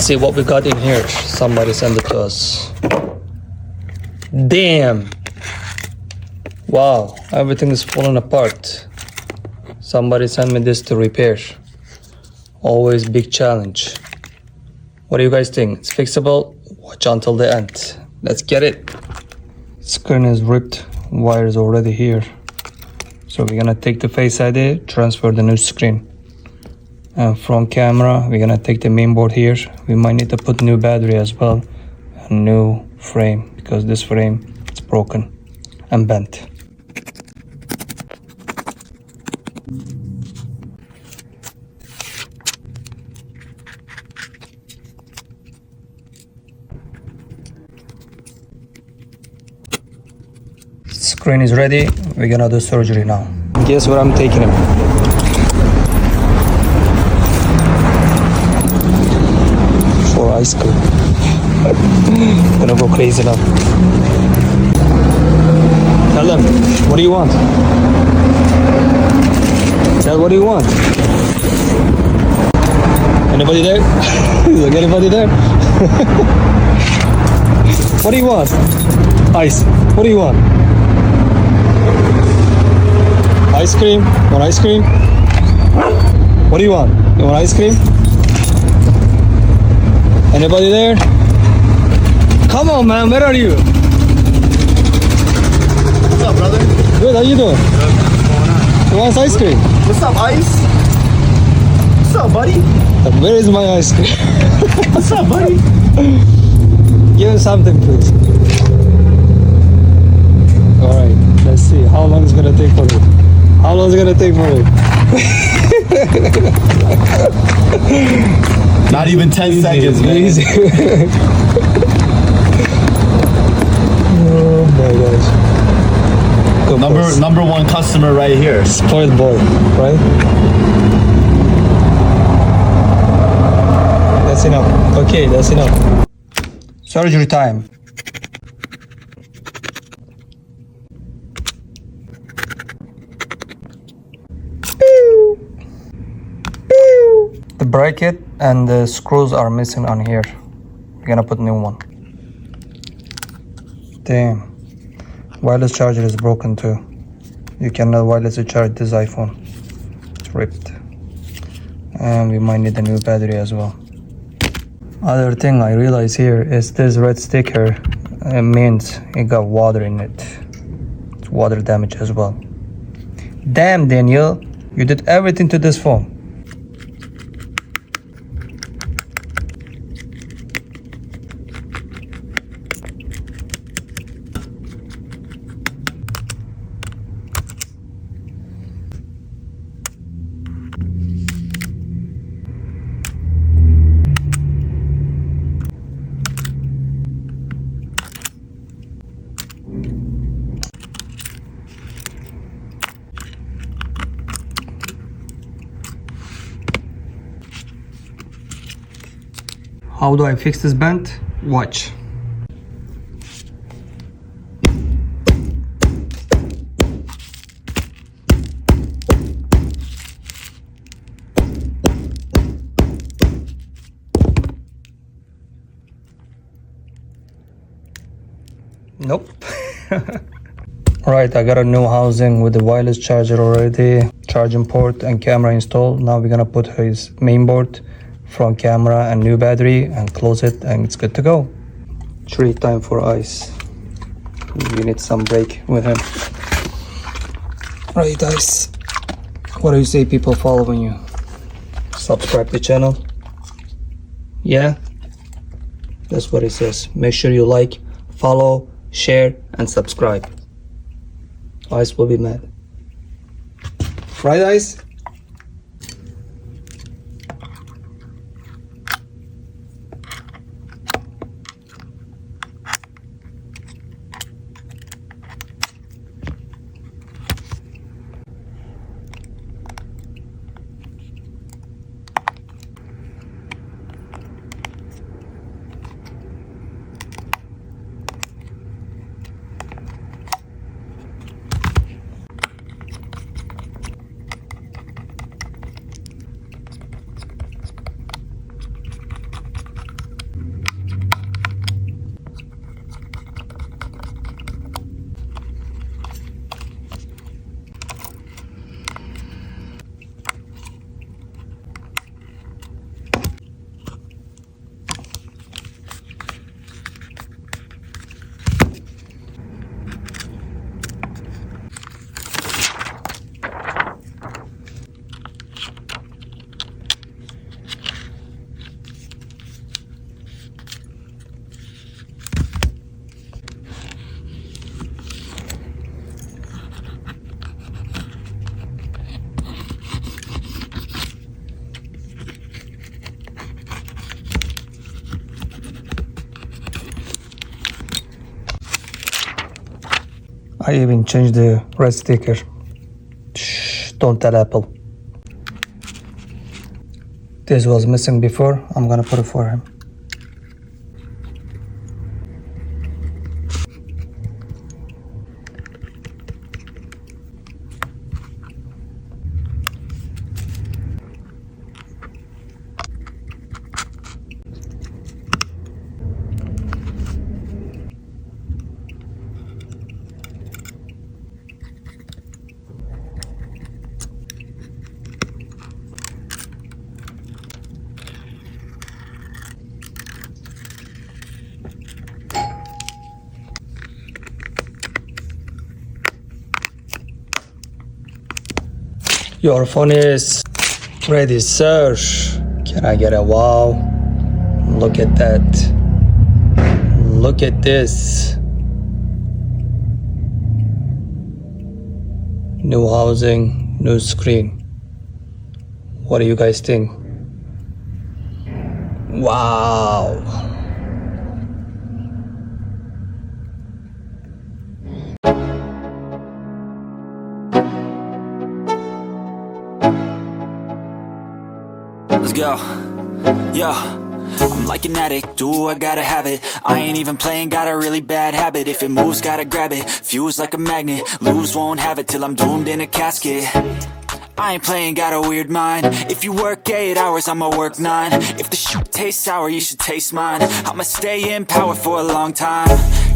see what we got in here. Somebody sent it to us. Damn. Wow, everything is falling apart. Somebody sent me this to repair. Always big challenge. What do you guys think? It's fixable? Watch until the end. Let's get it. Screen is ripped. Wire is already here. So we're gonna take the Face ID, transfer the new screen. And from camera, we're gonna take the main board here. We might need to put new battery as well. A new frame, because this frame is broken and bent. Screen is ready. We're gonna do surgery now. Guess where I'm taking him? For ice cream. Gonna go crazy now. Tell them, what do you want? Tell what do you want? Anybody there? Look, anybody there? What do you want? Ice. What do you want? Ice cream? Want ice cream? What do you want? You want ice cream? Anybody there? Come on, man, where are you? What's up, brother? Good, how you doing? Good. What's going on? Who wants ice cream? What's up, Ice? What's up, buddy? Where is my ice cream? What's up, buddy? Give me something, please. Alright, let's see. How long is it gonna take for you? How long is it gonna take for you? Not even 10 seconds, man. Easy. Oh my gosh. Number one customer right here. Spoiled boy, right? That's enough. Okay, that's enough. Surgery time. The bracket and the screws are missing on here. We're gonna put new one. Damn. Wireless charger is broken too. You cannot wirelessly charge this iPhone. It's ripped. And we might need a new battery as well. Other thing I realize here is this red sticker means it got water in it. It's water damage as well. Damn, Daniel, you did everything to this phone. How do I fix this bend? Watch. Nope. Alright, I got a new housing with the wireless charger already, charging port and camera installed. Now we're gonna put his main board, front camera and new battery and close it, and it's good to go. Treat time for Ice. We need some break with him. Right, Ice. What do you say, people following you? Subscribe to the channel. Yeah? That's what it says. Make sure you like, follow, share and subscribe. Ice will be mad. Right, Ice? I even changed the red sticker. Shh, don't tell Apple. This was missing before. I'm gonna put it for him. Your phone is ready, sir. Can I get a wow? Look at that. Look at this. New housing, new screen. What do you guys think? Wow. Let's go. Yo, I'm like an addict, do I gotta have it. I ain't even playing, got a really bad habit. If it moves, gotta grab it, fuse like a magnet. Lose, won't have it till I'm doomed in a casket. I ain't playing, got a weird mind. If you work 8 hours, I'ma work 9. If the shit tastes sour, you should taste mine. I'ma stay in power for a long time.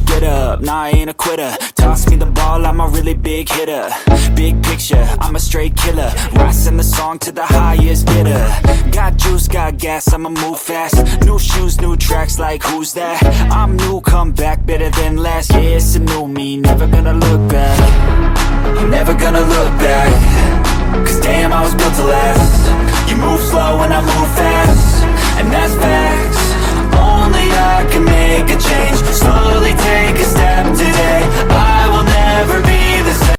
Get up, nah, I ain't a quitter. Toss me the ball, I'm a really big hitter. Big picture, I'm a straight killer. Rising the song to the highest bidder. Got juice, got gas, I'ma move fast. New shoes, new tracks, like who's that? I'm new, come back, better than last. Yeah, it's a new me, never gonna look back. I'm never gonna look back. Cause damn, I was built to last. You move slow and I move fast, and that's facts.